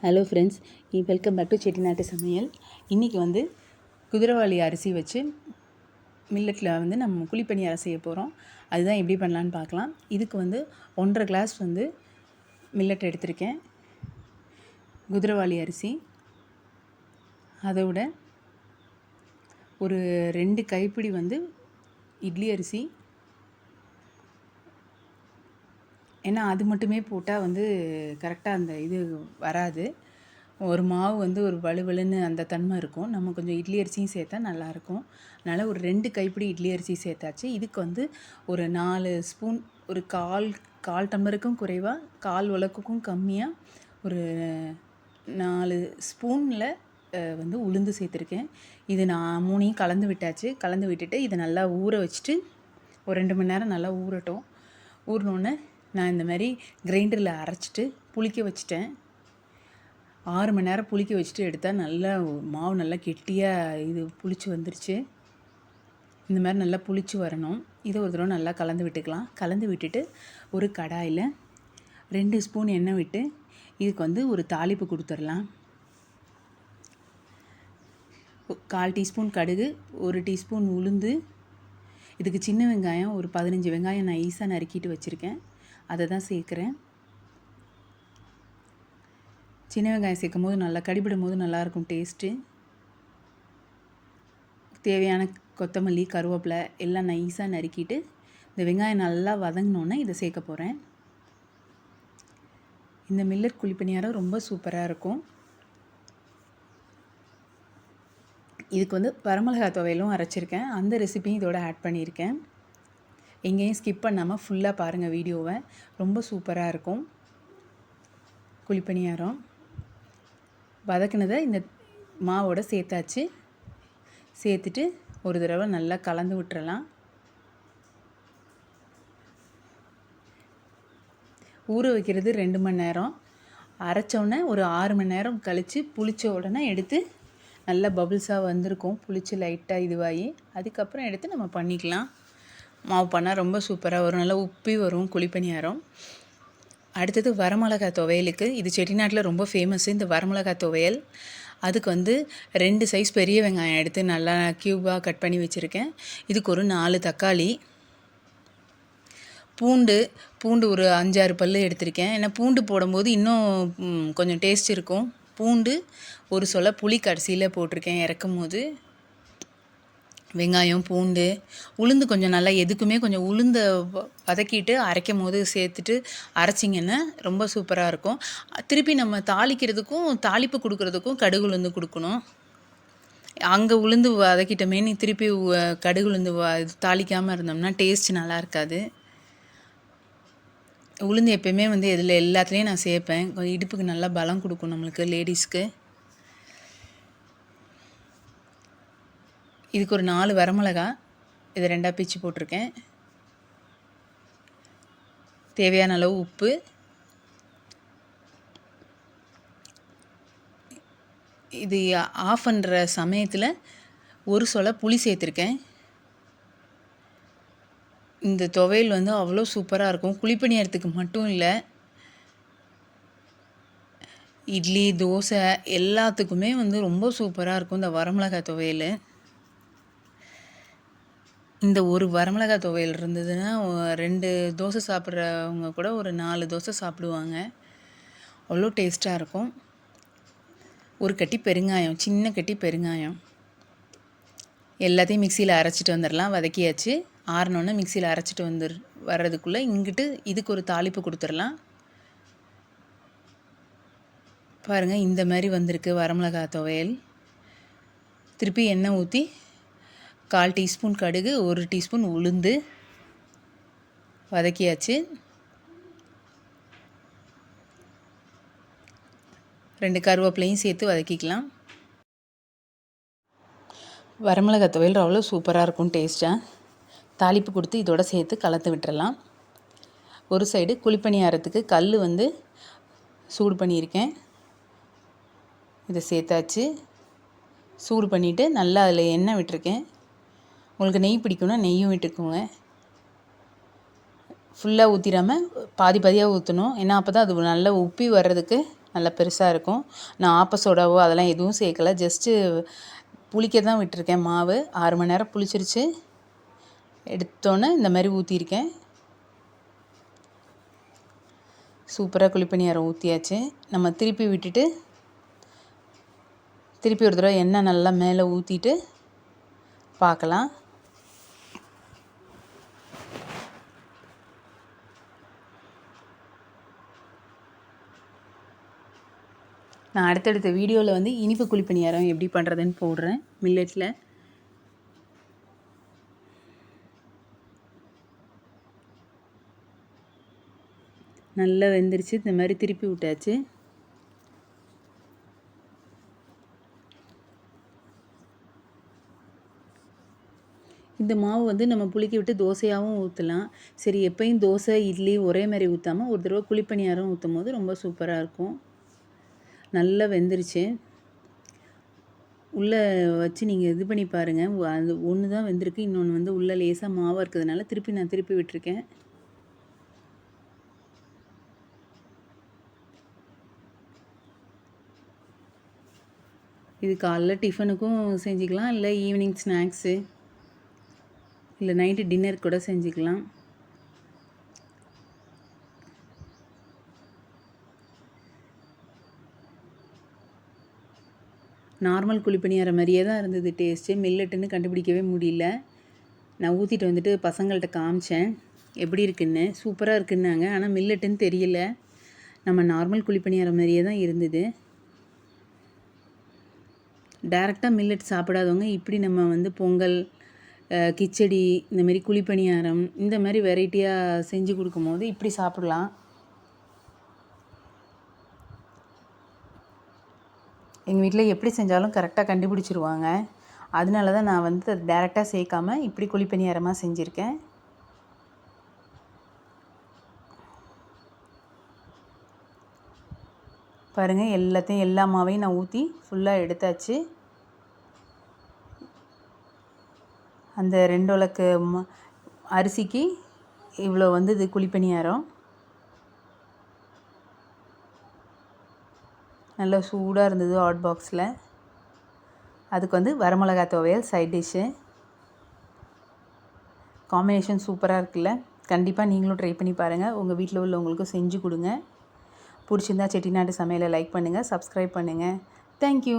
Hello friends, welcome back to செட்டிநாட்டு சமையல். இன்றைக்கி வந்து குதிரைவாலி அரிசி வச்சு மில்லட்டில் வந்து நம்ம குழிப்பணியாரம் செய்ய போகிறோம். அதுதான் எப்படி பண்ணலான்னு பார்க்கலாம். இதுக்கு வந்து 1.5 கிளாஸ் வந்து மில்லட் எடுத்திருக்கேன், குதிரைவாலி அரிசி. அதோட ஒரு 2 கைப்பிடி வந்து இட்லி அரிசி. ஏன்னா அது மட்டுமே போட்டால் வந்து கரெக்டாக அந்த இது வராது. ஒரு மாவு வந்து ஒரு வலுவலுன்னு அந்த தன்மை இருக்கும். நம்ம கொஞ்சம் இட்லி அரிசியும் சேர்த்தா நல்லாயிருக்கும். அதனால் ஒரு 2 கைப்பிடி இட்லி அரிசி சேர்த்தாச்சு. இதுக்கு வந்து ஒரு 4 ஸ்பூன், ஒரு கால் டம்ளருக்கும் குறைவாக, கால் உலக்குக்கும் கம்மியாக ஒரு 4 ஸ்பூனில் வந்து உளுந்து சேர்த்துருக்கேன். இது நான் 3ஐயும் கலந்து விட்டாச்சு. கலந்து விட்டுட்டு இதை நல்லா ஊற வச்சுட்டு ஒரு 2 மணி நேரம் நல்லா ஊறட்டும். ஊறினோடனே நான் இந்த மாதிரி கிரைண்டரில் அரைச்சிட்டு புளிக்க வச்சுட்டேன். 6 மணி நேரம் புளிக்க வச்சுட்டு எடுத்தால் நல்லா மாவு நல்லா கெட்டியாக இது புளிச்சு வந்துருச்சு. இந்த மாதிரி நல்லா புளிச்சு வரணும். இதை ஒரு தடவை நல்லா கலந்து விட்டுக்கலாம். கலந்து விட்டுட்டு ஒரு கடாயில் 2 ஸ்பூன் எண்ணெய் விட்டு இதுக்கு வந்து ஒரு தாளிப்பு கொடுத்துடலாம். 1/4 டீஸ்பூன் கடுகு, 1 டீஸ்பூன் உளுந்து. இதுக்கு சின்ன வெங்காயம் ஒரு 15 வெங்காயம் நான் ஈஸாக நறுக்கிட்டு வச்சுருக்கேன், அதை தான் சேர்க்குறேன். சின்ன வெங்காயம் சேர்க்கும் போது நல்லா கடிபடும் போது நல்லாயிருக்கும் டேஸ்ட்டு. தேவையான கொத்தமல்லி, கருவேப்பிலை எல்லாம் நைஸாக நறுக்கிட்டு இந்த வெங்காயம் நல்லா வதங்கினோன்னே இதை சேர்க்க போகிறேன். இந்த மில்லட் குழிப்பணியாரம் ரொம்ப சூப்பராக இருக்கும். இதுக்கு வந்து வரமிளகாய் துவையலும் அரைச்சிருக்கேன், அந்த ரெசிபியும் இதோட ஆட் பண்ணியிருக்கேன். எங்கேயும் ஸ்கிப் பண்ணாமல் ஃபுல்லாக பாருங்கள் வீடியோவை. ரொம்ப சூப்பராக இருக்கும் குழிப்பணியாரம். வதக்குனதை இந்த மாவோட சேர்த்தாச்சு. சேர்த்துட்டு ஒரு தடவை நல்லா கலந்து விட்டுறலாம். ஊற வைக்கிறது 2 மணி நேரம். அரைச்சோடனே ஒரு 6 மணி நேரம் கழித்து புளித்த உடனே எடுத்து நல்லா பபுள்ஸாக வந்திருக்கும். புளிச்சு லைட்டாக இதுவாகி அதுக்கப்புறம் எடுத்து நம்ம பண்ணிக்கலாம். மாவு பண்ணால் ரொம்ப சூப்பராக வரும், நல்லா உப்பி வரும் குழிப்பணியாரம். அடுத்தது வரமிளகாய் துவையலுக்கு, இது செட்டிநாட்டில் ரொம்ப ஃபேமஸ்ஸு இந்த வரமிளகாய் துவையல். அதுக்கு வந்து 2 சைஸ் பெரிய வெங்காயம் எடுத்து நல்லா க்யூபாக கட் பண்ணி வச்சுருக்கேன். இதுக்கு ஒரு 4 தக்காளி, பூண்டு ஒரு 5-6 பல் எடுத்திருக்கேன். ஏன்னா பூண்டு போடும்போது இன்னும் கொஞ்சம் டேஸ்ட் இருக்கும். பூண்டு ஒரு சொல புளி கடைசியில் போட்டிருக்கேன் இறக்கும் போது. வெங்காயம், பூண்டு, உளுந்து கொஞ்சம் நல்லா எதுக்குமே கொஞ்சம் உளுந்தை வதக்கிட்டு அரைக்கும் போது சேர்த்துட்டு அரைச்சிங்கன்னா ரொம்ப சூப்பராக இருக்கும். திருப்பி நம்ம தாளிக்கிறதுக்கும் தாளிப்பு கொடுக்குறதுக்கும் கடுகு உளுந்து கொடுக்கணும். அங்கே உளுந்து வதக்கிட்டோமேனு திருப்பி கடுகு உளுந்து தாளிக்காமல் இருந்தோம்னா டேஸ்ட் நல்லா இருக்காது. உளுந்து எப்போயுமே வந்து இதில் எல்லாத்துலேயும் நான் சேர்ப்பேன். கொஞ்சம் இடுப்புக்கு நல்லா பலம் கொடுக்கும் நம்மளுக்கு லேடிஸ்க்கு. இதுக்கு ஒரு 4 வரமிளகா, இதை 2ஆக பிச்சு போட்டிருக்கேன். தேவையான அளவு உப்பு, இது ஆஃப் பண்ணுற சமயத்தில் ஒரு சொல புளி சேர்த்துருக்கேன். இந்த துவையல் வந்து அவ்வளோ சூப்பராக இருக்கும். குழிப்பணியாரத்துக்கு மட்டும் இல்லை, இட்லி, தோசை எல்லாத்துக்குமே வந்து ரொம்ப சூப்பராக இருக்கும் இந்த வரமிளகாய் துவையல். இந்த ஒரு வரமிளகாய் துவையல் இருந்ததுன்னா 2 தோசை சாப்பிட்றவங்க கூட ஒரு 4 தோசை சாப்பிடுவாங்க. அவ்வளோ டேஸ்ட்டாக இருக்கும். ஒரு கட்டி பெருங்காயம், சின்ன கட்டி பெருங்காயம். எல்லாத்தையும் மிக்சியில் அரைச்சிட்டு வந்துடலாம். வதக்கியாச்சு. ஆறினோன்னே மிக்சியில் அரைச்சிட்டு வர்றதுக்குள்ளே இங்கிட்டு இதுக்கு ஒரு தாளிப்பு கொடுத்துடலாம். பாருங்கள், இந்த மாதிரி வந்திருக்கு வரமிளகாய் துவையல். திருப்பி எண்ணெய் ஊற்றி 1/4 டீஸ்பூன் கடுகு, 1 டீஸ்பூன் உளுந்து வதக்கியாச்சு. 2 கருவேப்பிலையும் சேர்த்து வதக்கிக்கலாம். வரமிளகாய் துவையல் அவ்வளோ சூப்பராக இருக்கும் டேஸ்ட்டாக. தாளிப்பு கொடுத்து இதோட சேர்த்து கலந்து விட்டுறலாம். ஒரு சைடு குழிப்பணியாரத்துக்கு கல் வந்து சூடு பண்ணியிருக்கேன். இதை சேர்த்தாச்சு. சூடு பண்ணிவிட்டு நல்லா அதில் எண்ணெய் விட்டுருக்கேன். உங்களுக்கு நெய் பிடிக்கும்னா நெய்யும் விட்டுக்குங்க. ஃபுல்லாக ஊற்றிடாமல் பாதியாக ஊற்றணும். ஏன்னா அப்போ தான் அது நல்லா உப்பி வர்றதுக்கு நல்லா பெருசாக இருக்கும். நான் ஆப்ப சோடாவோ அதெல்லாம் எதுவும் சேர்க்கல. ஜஸ்ட்டு புளிக்க தான் விட்டுருக்கேன் மாவு. 6 மணி நேரம் புளிச்சிருச்சு. எடுத்தோன்னே இந்த மாதிரி ஊற்றிருக்கேன். சூப்பராக குழிப்பணியாரம் ஊற்றியாச்சு. நம்ம திருப்பி விட்டுட்டு திருப்பி ஒரு தடவை எண்ணெய் நல்லா மேலே ஊற்றிட்டு பார்க்கலாம். நான் அடுத்தடுத்த வீடியோவில் வந்து இனிப்பு குழிப்பணியாரம் எப்படி பண்ணுறதுன்னு போடுறேன் மில்லட்டில். நல்லா வெந்துருச்சு. இந்த மாதிரி திருப்பி விட்டாச்சு. இந்த மாவு வந்து நம்ம புளிக்க விட்டு தோசையாகவும் ஊற்றலாம். சரி, எப்பயும் தோசை இட்லி ஒரே மாதிரி ஊற்றாமல் ஒரு தடவை குழிப்பணியாரம் ஊற்றும் போது ரொம்ப சூப்பராக இருக்கும். நல்லா வெந்துருச்சு. உள்ளே வச்சு நீங்கள் இது பண்ணி பாருங்கள். அது ஒன்று தான் வெந்திருக்கு, இன்னொன்று வந்து உள்ளே லேசாக மாவாக இருக்கிறதுனால நான் திருப்பி விட்டுருக்கேன். இது காலைல டிஃபனுக்கும் செஞ்சுக்கலாம், இல்லை ஈவினிங் ஸ்நாக்ஸு, இல்லை நைட்டு டின்னர் கூட செஞ்சுக்கலாம். நார்மல் குழிப்பணியாரம் மாதிரியே தான் இருந்தது டேஸ்ட்டு. மில்லட்டுன்னு கண்டுபிடிக்கவே முடியல. நான் ஊற்றிட்டு வந்துட்டு பசங்கள்கிட்ட காமிச்சேன் எப்படி இருக்குன்னு. சூப்பராக இருக்குன்னாங்க. ஆனால் மில்லட்டுன்னு தெரியல. நம்ம நார்மல் குழிப்பணியாரம் மாதிரியே தான் இருந்தது. டைரெக்டாக மில்லட் சாப்பிடாதவங்க இப்படி நம்ம வந்து பொங்கல், கிச்சடி, இந்தமாரி குழிப்பணியாரம் இந்த மாதிரி வெரைட்டியாக செஞ்சு கொடுக்கும்போது இப்படி சாப்பிடலாம். எங்கள் வீட்டில் எப்படி செஞ்சாலும் கரெக்டாக கண்டுபிடிச்சிருவாங்க. அதனால தான் நான் வந்து அது டேரெக்டாக சேர்க்காம இப்படி குழிப்பணியாரமாக செஞ்சுருக்கேன். பாருங்கள், எல்லா மாவையும் நான் ஊற்றி ஃபுல்லாக எடுத்தாச்சு. அந்த 2 உலக்கு அரிசிக்கு இவ்வளோ வந்து இது குழிப்பணியாரம். நல்லா சூடாக இருந்தது ஹாட் பாக்ஸில். அதுக்கு வந்து வரமிளகா துவையல் சைட் டிஷ்ஷு. காம்பினேஷன் சூப்பராக இருக்குல்ல. கண்டிப்பாக நீங்களும் ட்ரை பண்ணி பாருங்கள். உங்கள் வீட்டில் உள்ளவங்களுக்கும் செஞ்சு கொடுங்க. பிடிச்சிருந்தா செட்டிநாடு சமையலை லைக் பண்ணுங்கள், சப்ஸ்கிரைப் பண்ணுங்கள். தேங்க்யூ.